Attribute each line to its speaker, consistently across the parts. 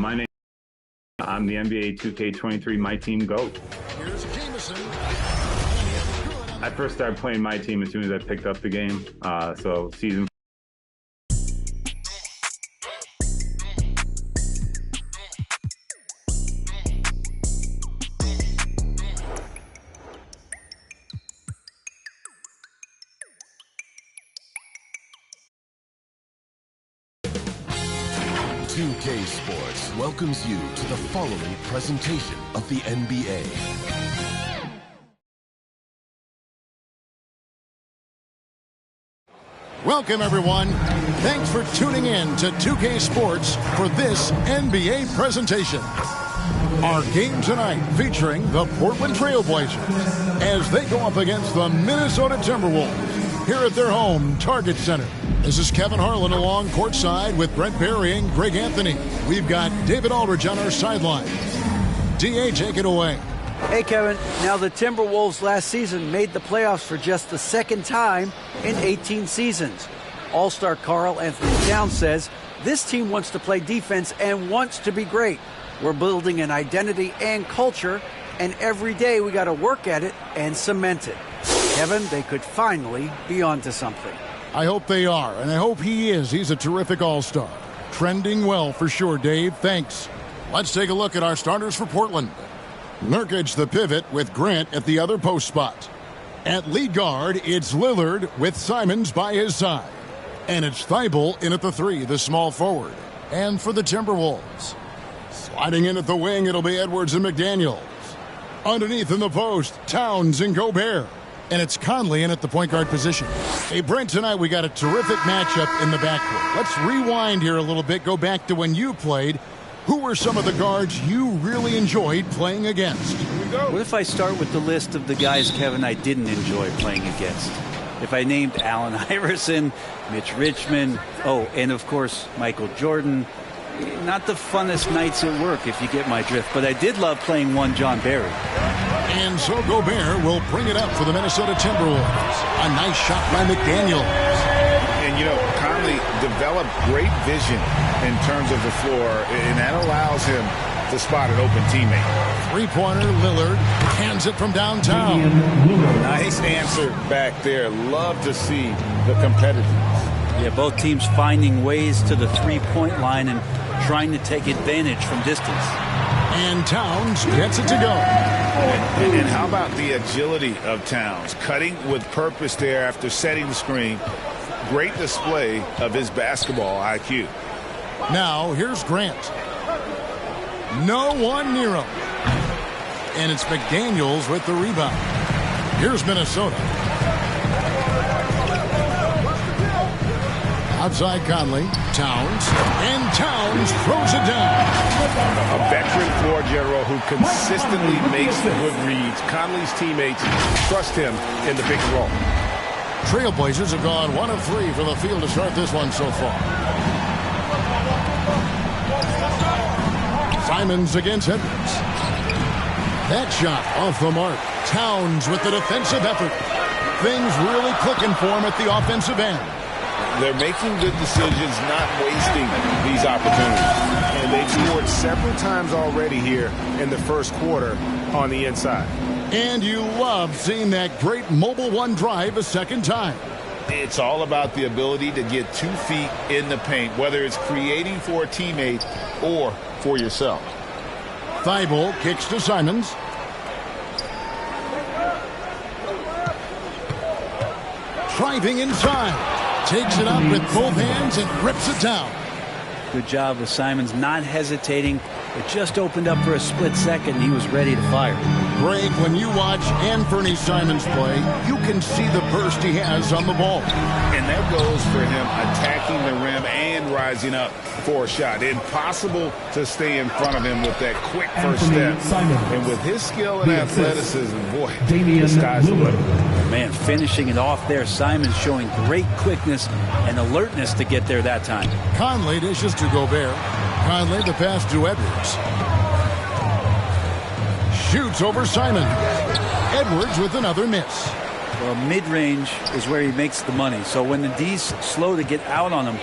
Speaker 1: My name. I'm the NBA 2K23 My Team GOAT.
Speaker 2: Here's Jameson.
Speaker 1: I first started playing My Team as soon as I picked up the game. So season.
Speaker 3: K Sports welcomes you to the following presentation of the NBA.
Speaker 2: Welcome, everyone. Thanks for tuning in to 2K Sports for this NBA presentation. Our game tonight featuring the Portland Trail Blazers as they go up against the Minnesota Timberwolves here at their home Target Center. This is Kevin Harlan along courtside with Brent Barry and Greg Anthony. We've got David Aldridge on our sideline. D.A., take it away.
Speaker 4: Hey, Kevin. Now, the Timberwolves last season made the playoffs for just the second time in 18 seasons. All-star Karl Anthony Towns says this team wants to play defense and wants to be great. We're building an identity and culture, and every day we got to work at it and cement it. Kevin, they could finally be onto something.
Speaker 2: I hope they are, and I hope he is. He's a terrific all-star. Trending well for sure, Dave. Thanks. Let's take a look at our starters for Portland. Nurkic, the pivot, with Grant at the other post spot. At lead guard, it's Lillard with Simons by his side. And it's Thibault in at the 3, the small forward. And for the Timberwolves, sliding in at the wing, it'll be Edwards and McDaniels. Underneath in the post, Towns and Gobert. And it's Conley in at the point guard position. Hey, Brent, tonight we got a terrific matchup in the backcourt. Let's rewind here a little bit, go back to when you played. Who were some of the guards you really enjoyed playing against?
Speaker 4: What if I start with the list of the guys, Kevin, I didn't enjoy playing against? If I named Allen Iverson, Mitch Richmond, and of course, Michael Jordan. Not the funnest nights at work, if you get my drift, but I did love playing one John Barry.
Speaker 2: And so Gobert will bring it up for the Minnesota Timberwolves. A nice shot by McDaniels.
Speaker 5: And, Conley developed great vision in terms of the floor, and that allows him to spot an open teammate.
Speaker 2: Three-pointer, Lillard hands it from downtown.
Speaker 5: Nice answer back there. Love to see the competitiveness.
Speaker 4: Yeah, both teams finding ways to the three-point line and trying to take advantage from distance.
Speaker 2: And Towns gets it to go.
Speaker 5: And how about the agility of Towns? Cutting with purpose there after setting the screen. Great display of his basketball IQ.
Speaker 2: Now, here's Grant. No one near him. And it's McDaniels with the rebound. Here's Minnesota. Outside Conley, Towns, and Towns throws it down.
Speaker 5: A veteran floor general who consistently makes the good reads. Conley's teammates trust him in the big role.
Speaker 2: Trailblazers have gone 1 of 3 from the field to start this one so far. Simons against Edwards. That shot off the mark. Towns with the defensive effort. Things really clicking for him at the offensive end.
Speaker 5: They're making good decisions, not wasting these opportunities. And they've scored several times already here in the first quarter on the inside.
Speaker 2: And you love seeing that great mobile one drive a second time.
Speaker 5: It's all about the ability to get 2 feet in the paint, whether it's creating for a teammate or for yourself.
Speaker 2: Thibault kicks to Simons. Driving inside. Takes it up with both hands and rips it down.
Speaker 4: Good job with Simons not hesitating. It just opened up for a split second and he was ready to fire.
Speaker 2: Greg, when you watch Anthony Simons play, you can see the burst he has on the ball.
Speaker 5: And that goes for him attacking the rim and rising up for a shot. Impossible to stay in front of him with that quick first step. And with his skill and athleticism, boy, the sky's the limit.
Speaker 4: Man, finishing it off there. Simons showing great quickness and alertness to get there that time.
Speaker 2: Conley dishes to Gobert. Conley the pass to Edwards. Shoots over Simon. Edwards with another miss.
Speaker 4: Well, mid-range is where he makes the money. So when the D's slow to get out on him,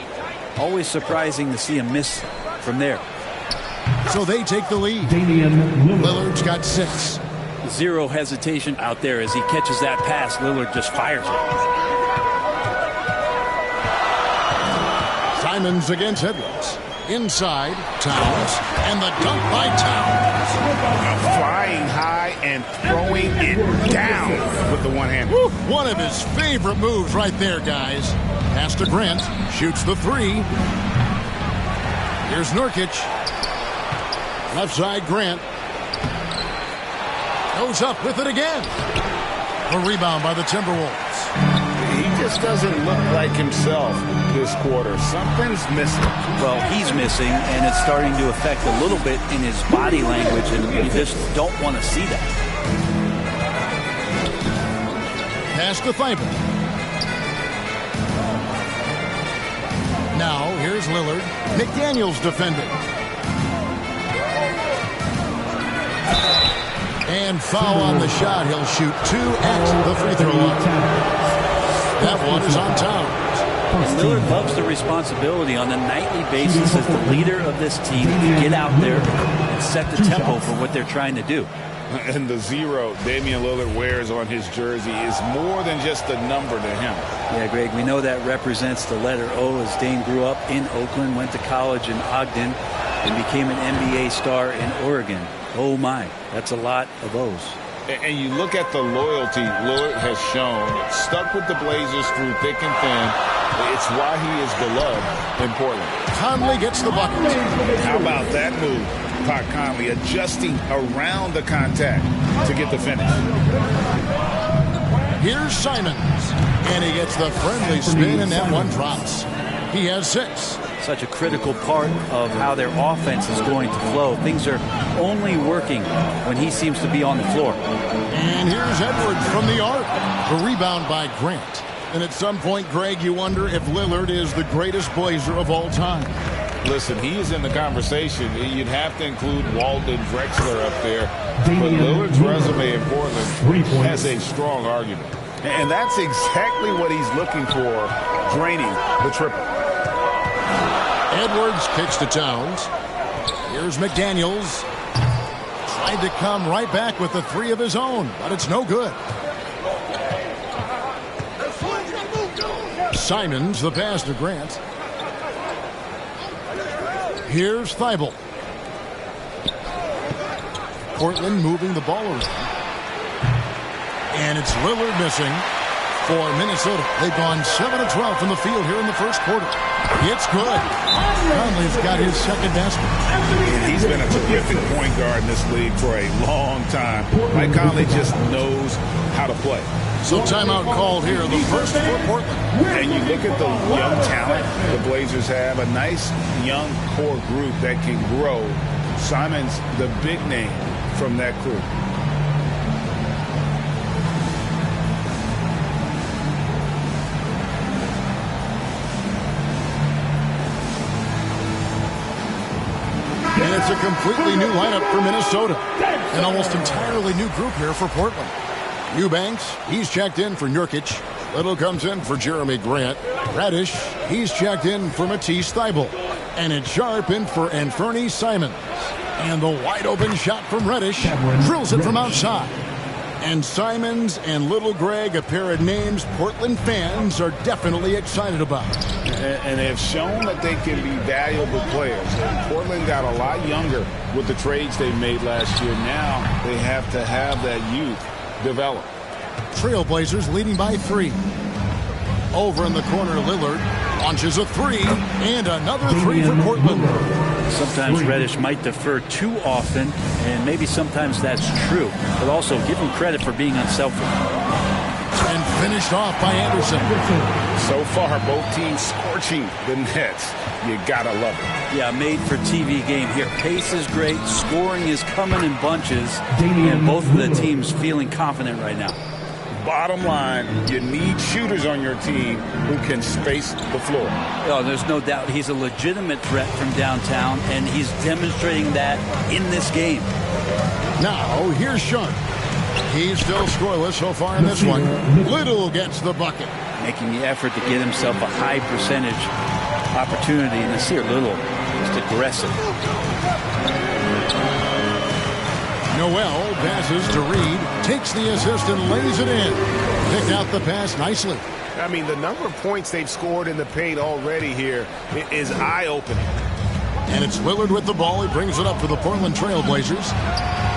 Speaker 4: always surprising to see him miss from there.
Speaker 2: So they take the lead. Lillard's got 6.
Speaker 4: Zero hesitation out there as he catches that pass. Lillard just fires it.
Speaker 2: Simons against Edwards. Inside, Towns, and the dunk by Towns.
Speaker 5: Flying high and throwing it down with the one hand.
Speaker 2: One of his favorite moves right there, guys. Pass to Grant, shoots the 3. Here's Nurkic. Left side, Grant. Goes up with it again. A rebound by the Timberwolves.
Speaker 5: He just doesn't look like himself this quarter. Something's missing.
Speaker 4: Well, he's missing, and it's starting to affect a little bit in his body language, and you just don't want to see that.
Speaker 2: Pass to Thibault. Now, here's Lillard. McDaniels defending. And foul on the shot. He'll shoot 2 at the free throw line. That one is on Towns.
Speaker 4: And Lillard loves the responsibility on a nightly basis as the leader of this team to get out there and set the tempo for what they're trying to do.
Speaker 5: And the 0 Damian Lillard wears on his jersey is more than just a number to him.
Speaker 4: Yeah, Greg, we know that represents the letter O as Dame grew up in Oakland, went to college in Ogden, and became an NBA star in Oregon. Oh my, that's a lot of O's.
Speaker 5: And you look at the loyalty Lillard has shown. Stuck with the Blazers through thick and thin. It's why he is beloved in Portland.
Speaker 2: Conley gets the bucket.
Speaker 5: How about that move? Pat Conley adjusting around the contact to get the finish.
Speaker 2: Here's Simons. And he gets the friendly spin, and that one drops. He has 6.
Speaker 4: Such a critical part of how their offense is going to flow. Things are only working when he seems to be on the floor.
Speaker 2: And here's Edwards from the arc. The rebound by Grant. And at some point, Greg, you wonder if Lillard is the greatest Blazer of all time.
Speaker 5: Listen, he is in the conversation. You'd have to include Walden Drexler up there. But Lillard's resume in Portland has a strong argument. And that's exactly what he's looking for, draining the triple.
Speaker 2: Edwards kicks to Towns. Here's McDaniels. Tried to come right back with the 3 of his own, but it's no good. Simons, the pass to Grant. Here's Thibault. Portland moving the ball around. And it's Lillard missing for Minnesota. They've gone 7 of 12 from the field here in the first quarter. It's good. Conley's got his second basket.
Speaker 5: And he's been a terrific point guard in this league for a long time. Mike Conley just knows how to play.
Speaker 2: So timeout called here, the first for Portland.
Speaker 5: And you look at the young talent the Blazers have, a nice young core group that can grow. Simons, the big name from that group.
Speaker 2: And it's a completely new lineup for Minnesota. An almost entirely new group here for Portland. Eubanks, he's checked in for Nurkic. Little comes in for Jeremy Grant. Radish, he's checked in for Matisse Thybulle. And it's Sharp in for Anfernee Simons. And the wide open shot from Reddish drills it from outside. And Simons and Little Greg, a pair of names Portland fans are definitely excited about.
Speaker 5: And they have shown that they can be valuable players. And Portland got a lot younger with the trades they made last year. Now they have to have that youth develop.
Speaker 2: Trailblazers leading by 3. Over in the corner, Lillard launches a 3, and another 3 for Portland.
Speaker 4: Sometimes Reddish might defer too often, and maybe sometimes that's true. But also give him credit for being unselfish.
Speaker 2: And finished off by Anderson.
Speaker 5: So far, both teams scorching the Nets. You gotta love it.
Speaker 4: Yeah, made for TV game here. Pace is great, scoring is coming in bunches, and both of the teams feeling confident right now.
Speaker 5: Bottom line, you need shooters on your team who can space the floor.
Speaker 4: Oh, there's no doubt he's a legitimate threat from downtown, and he's demonstrating that in this game.
Speaker 2: Now, here's Sharp. He's still scoreless so far in this one. Little gets the bucket.
Speaker 4: Making the effort to get himself a high percentage opportunity, and this here Little just aggressive.
Speaker 2: Noel passes to Reed, takes the assist and lays it in. Picked out the pass nicely.
Speaker 5: I mean, the number of points they've scored in the paint already here is eye-opening.
Speaker 2: And it's Lillard with the ball. He brings it up for the Portland Trail Blazers.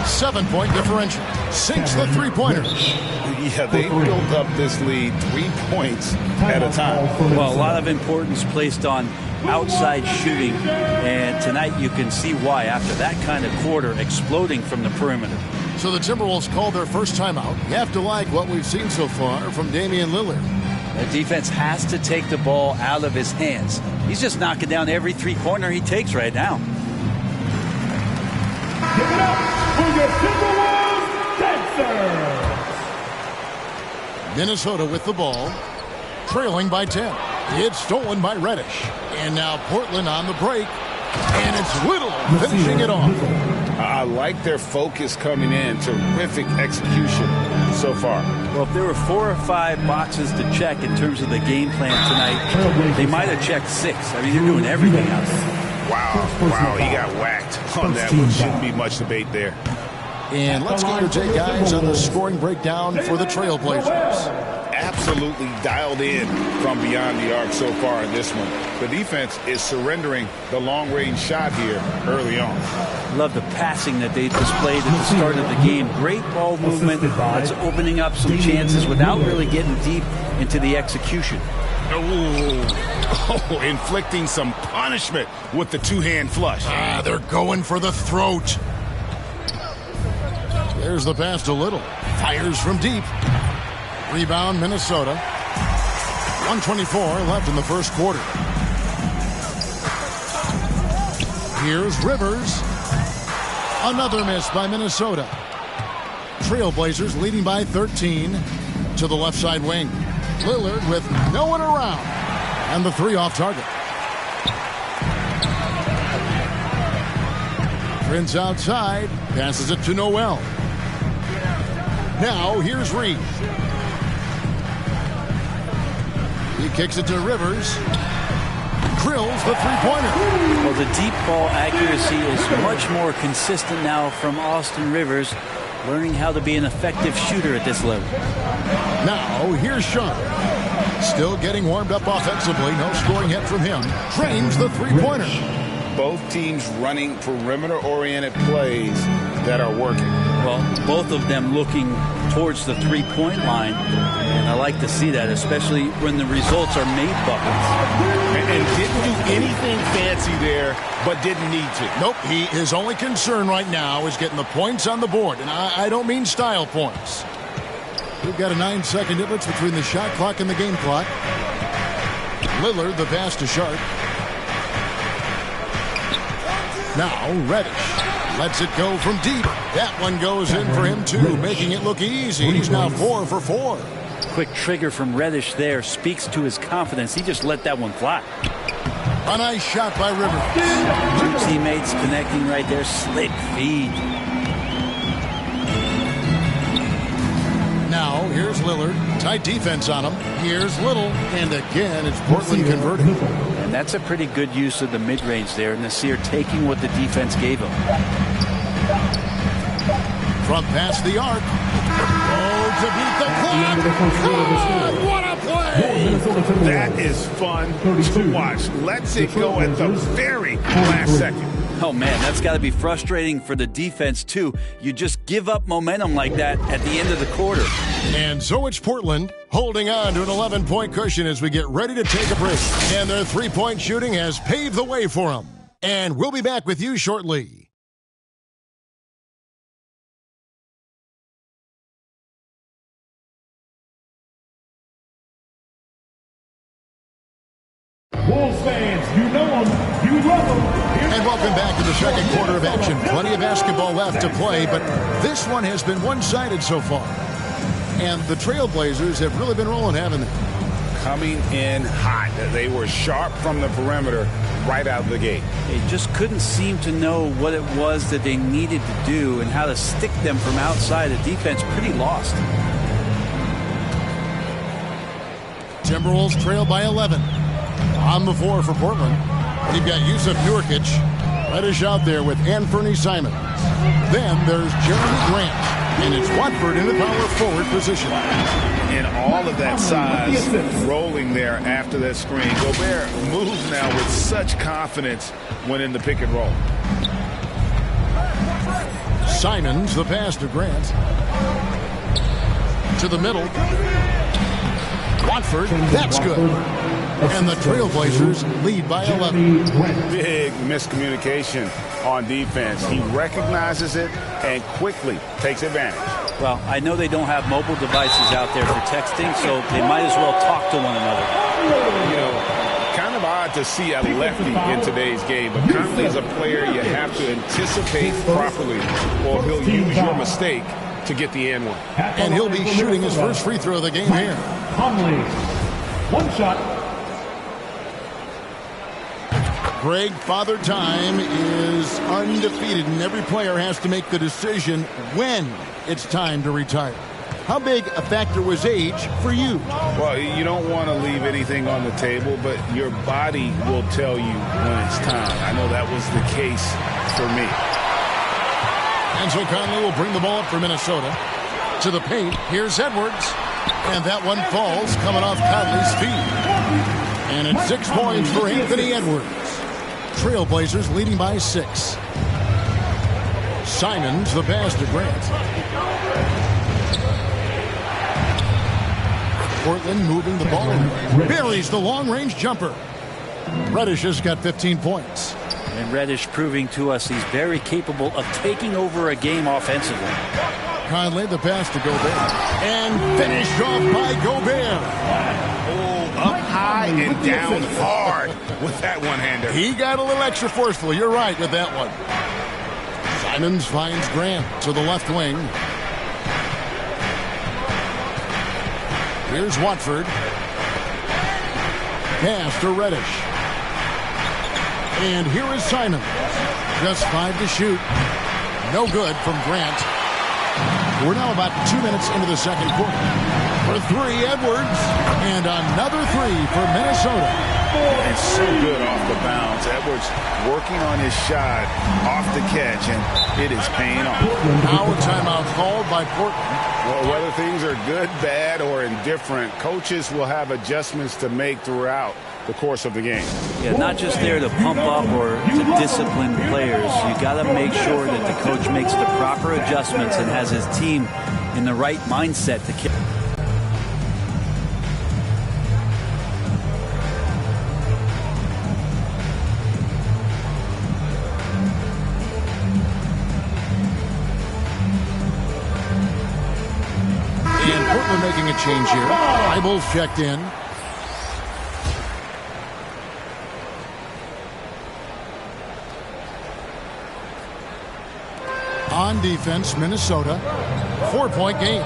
Speaker 2: 7-point differential. Sinks the three-pointer.
Speaker 5: Yeah, they built up this lead 3 points at a time.
Speaker 4: Well, a lot of importance placed on outside shooting, and tonight you can see why after that kind of quarter exploding from the perimeter.
Speaker 2: So the Timberwolves called their first timeout. You have to like what we've seen so far from Damian Lillard.
Speaker 4: The defense has to take the ball out of his hands. He's just knocking down every three-pointer he takes right now.
Speaker 6: Give it up for your Timberwolves Dancers!
Speaker 2: Minnesota with the ball, trailing by 10. It's stolen by Reddish. And now Portland on the break. And it's Little finishing it off.
Speaker 5: I like their focus coming in. Terrific execution so far.
Speaker 4: Well, if there were 4 or 5 boxes to check in terms of the game plan tonight, they might have checked 6. I mean, they're doing everything out there.
Speaker 5: Wow, he got whacked on that one. Shouldn't be much debate there.
Speaker 2: And let's get your take, guys, on the scoring breakdown for the Trailblazers.
Speaker 5: Absolutely dialed in from beyond the arc so far in this one. The defense is surrendering the long-range shot here early on.
Speaker 4: Love the passing that they displayed at the start of the game. Great ball movement. That's opening up some chances without really getting deep into the execution.
Speaker 5: Oh, inflicting some punishment with the two-hand flush.
Speaker 2: They're going for the throat. There's the pass to Little. Fires from deep. Rebound, Minnesota. 1:24 left in the first quarter. Here's Rivers. Another miss by Minnesota. Trailblazers leading by 13 to the left side wing. Lillard with no one around. And the 3 off target. Prince outside. Passes it to Noel. Now here's Reed. He kicks it to Rivers. Drills the three-pointer.
Speaker 4: Well, the deep ball accuracy is much more consistent now from Austin Rivers, learning how to be an effective shooter at this level.
Speaker 2: Now here's Sean. Still getting warmed up offensively. No scoring hit from him. Drains the three-pointer.
Speaker 5: Both teams running perimeter-oriented plays that are working.
Speaker 4: Well, both of them looking towards the three-point line, and I like to see that, especially when the results are made buckets.
Speaker 5: And didn't do anything fancy there, but didn't need to.
Speaker 2: Nope, his only concern right now is getting the points on the board, and I don't mean style points. We've got a 9-second difference between the shot clock and the game clock. Lillard, the pass to Sharp. Now Reddish lets it go from deep. That one goes in for him too, making it look easy. He's now 4 for 4.
Speaker 4: Quick trigger from Reddish there speaks to his confidence. He just let that one fly.
Speaker 2: A nice shot by Rivers.
Speaker 4: 2 teammates connecting right there. Slick feed.
Speaker 2: Now here's Lillard. Tight defense on him. Here's Little. And again, it's Portland converting.
Speaker 4: And that's a pretty good use of the mid-range there. Nasir taking what the defense gave him.
Speaker 2: From past the arc. Oh, to beat the clock. God, what a play!
Speaker 5: That is fun to watch. Lets it go at the very last second.
Speaker 4: Oh, man, that's got to be frustrating for the defense, too. You just give up momentum like that at the end of the quarter.
Speaker 2: And so it's Portland holding on to an 11-point cushion as we get ready to take a break. And their three-point shooting has paved the way for them. And we'll be back with you shortly.
Speaker 6: Wolves fans, you know them, you love them.
Speaker 2: And welcome back to the second quarter of action. Plenty of basketball left to play, but this one has been one-sided so far. And the Trailblazers have really been rolling, haven't they?
Speaker 5: Coming in hot. They were sharp from the perimeter right out of the gate.
Speaker 4: They just couldn't seem to know what it was that they needed to do and how to stick them from outside. The defense pretty lost.
Speaker 2: Timberwolves trail by 11. On the floor for Portland, you've got Yusuf Nurkic. Reddish out there with Anthony Simons. Then there's Jeremy Grant, and it's Watford in the power forward position.
Speaker 5: And all of that size rolling there after that screen. Gobert moves now with such confidence when in the pick and roll.
Speaker 2: Simons, the pass to Grant. To the middle. Watford, that's good. And the Trailblazers lead by 11.
Speaker 5: Big miscommunication on defense. He recognizes it and quickly takes advantage.
Speaker 4: Well, I know they don't have mobile devices out there for texting, so they might as well talk to one another.
Speaker 5: You know, kind of odd to see a lefty in today's game, but Conley is a player you have to anticipate properly, or he'll use your mistake to get the and one.
Speaker 2: And he'll be shooting his first free throw of the game here.
Speaker 6: Conley, one shot.
Speaker 2: Greg, Father Time is undefeated, and every player has to make the decision when it's time to retire. How big a factor was age for you?
Speaker 5: Well, you don't want to leave anything on the table, but your body will tell you when it's time. I know that was the case for me.
Speaker 2: And so Conley will bring the ball up for Minnesota. To the paint, here's Edwards. And that one falls, coming off Conley's feet. And it's 6 points for Anthony Edwards. Trailblazers leading by 6. Simons, the pass to Grant. Portland moving the ball. Buries the long-range jumper. Reddish has got 15 points.
Speaker 4: And Reddish proving to us he's very capable of taking over a game offensively.
Speaker 2: Conley, the pass to Gobert. And finished off by Gobert.
Speaker 5: Up high and down hard with that one-hander.
Speaker 2: He got a little extra forceful. You're right with that one. Simons finds Grant to the left wing. Here's Watford. Pass to Reddish. And here is Simons. Just 5 to shoot. No good from Grant. We're now about 2 minutes into the second quarter. For 3, Edwards. And another 3 for Minnesota.
Speaker 5: And so good off the bounce. Edwards working on his shot off the catch, and it is paying off.
Speaker 2: Now a timeout called by Portland.
Speaker 5: Well, whether things are good, bad, or indifferent, coaches will have adjustments to make throughout the course of the game.
Speaker 4: Yeah, not just there to pump up or to discipline players. You got to make sure that the coach makes the proper adjustments and has his team in the right mindset to kick.
Speaker 2: And Portland making a change here. Eibel's checked in. On defense, Minnesota. 4-point game.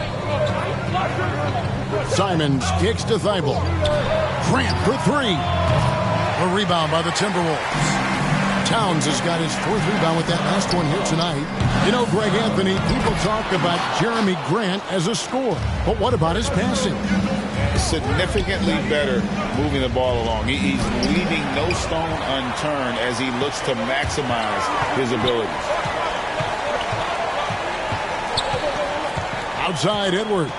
Speaker 2: Simons kicks to Thybulle. Grant for 3. A rebound by the Timberwolves. Towns has got his 4th rebound with that last one here tonight. You know, Greg Anthony, people talk about Jeremy Grant as a scorer. But what about his passing?
Speaker 5: Significantly better moving the ball along. He's leaving no stone unturned as he looks to maximize his abilities.
Speaker 2: Outside Edwards.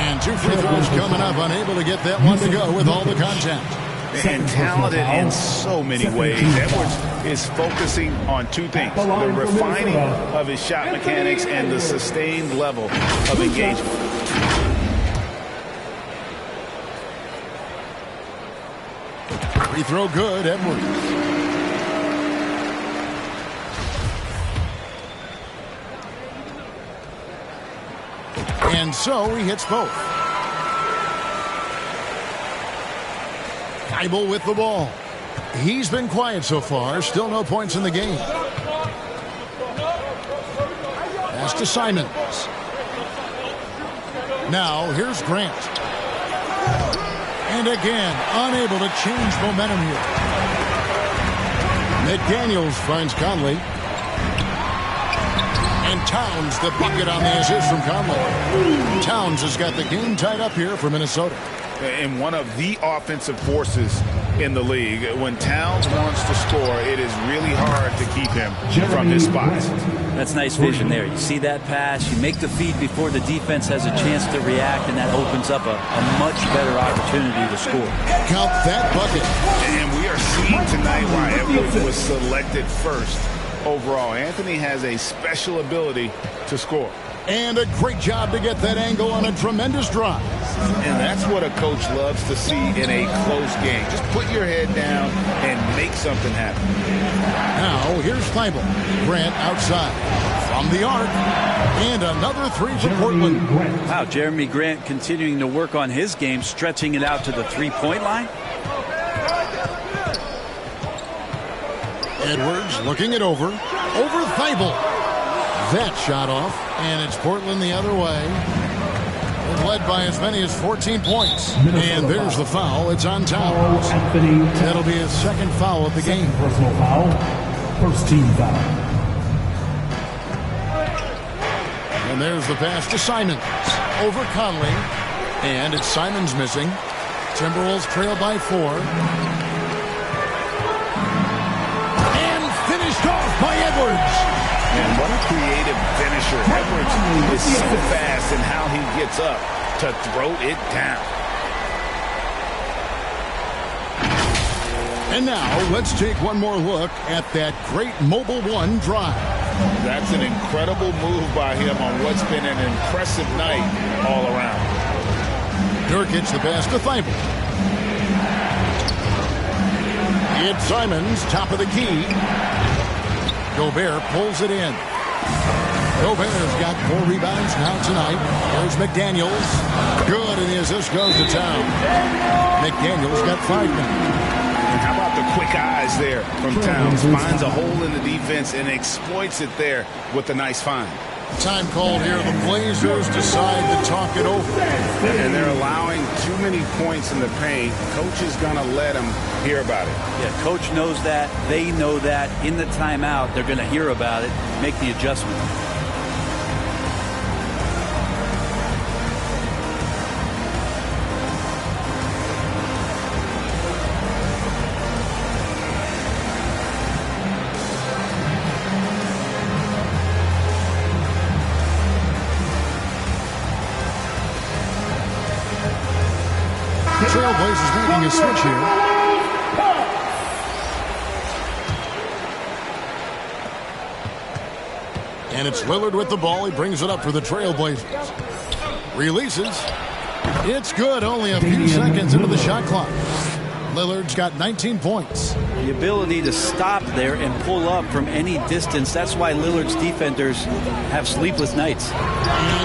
Speaker 2: And 2 free throws coming up. Unable to get that one to go with all the contact.
Speaker 5: And talented in so many ways. Edwards is focusing on 2 things: the refining of his shot mechanics and the sustained level of engagement.
Speaker 2: Free throw good, Edwards. And so he hits both. Thybulle with the ball. He's been quiet so far. Still no points in the game. Pass to Simons. Now here's Grant. And again, unable to change momentum here. McDaniels finds Conley. And Towns the bucket on the assist from Conley. Towns has got the game tied up here for Minnesota.
Speaker 5: And one of the offensive forces in the league. When Towns wants to score, it is really hard to keep him from his spots.
Speaker 4: That's nice vision there. You see that pass, you make the feed before the defense has a chance to react, and that opens up a much better opportunity to score.
Speaker 2: Count that bucket.
Speaker 5: And we are seeing tonight why Edwards was selected first overall. Anthony has a special ability to score.
Speaker 2: And a great job to get that angle on a tremendous drive.
Speaker 5: And that's what a coach loves to see in a close game. Just put your head down and make something happen.
Speaker 2: Now, here's Thibault. Grant outside. From the arc. And another three for Portland.
Speaker 4: Wow, Jeremy Grant continuing to work on his game, stretching it out to the three-point line.
Speaker 2: Edwards looking it over. Over Thibault. That shot off, and it's Portland the other way. It led by as many as 14 points. And there's the foul. It's on Towns. That'll be his second foul of the game.
Speaker 6: Personal foul. First team foul.
Speaker 2: And there's the pass to Simons. Over Conley. And it's Simons missing. Timberwolves trail by 4. And finished off by Edwards.
Speaker 5: And what a creative finisher. Edwards is so fast in how he gets up to throw it down.
Speaker 2: And now let's take one more look at that great Mobile One drive.
Speaker 5: That's an incredible move by him on what's been an impressive night all around.
Speaker 2: Nurkic the pass to Thibault. It's Simons, top of the key. Gobert pulls it in. Gobert's got 4 rebounds now tonight. There's McDaniels. Good, and his assist goes to Town. McDaniels got 5 minutes.
Speaker 5: And how about the quick eyes there from Towns? Finds a hole in the defense and exploits it there with a nice find.
Speaker 2: Time called here. The Blazers decide to talk it over.
Speaker 5: And they're allowing too many points in the paint. Coach is going to let them hear about it.
Speaker 4: Yeah, coach knows that. They know that. In the timeout, they're going to hear about it, make the adjustment.
Speaker 2: Trailblazers making a switch here. And it's Lillard with the ball. He brings it up for the Trailblazers. Releases. It's good. Only a few seconds into the shot clock. Lillard's got 19 points.
Speaker 4: The ability to stop there and pull up from any distance. That's why Lillard's defenders have sleepless nights.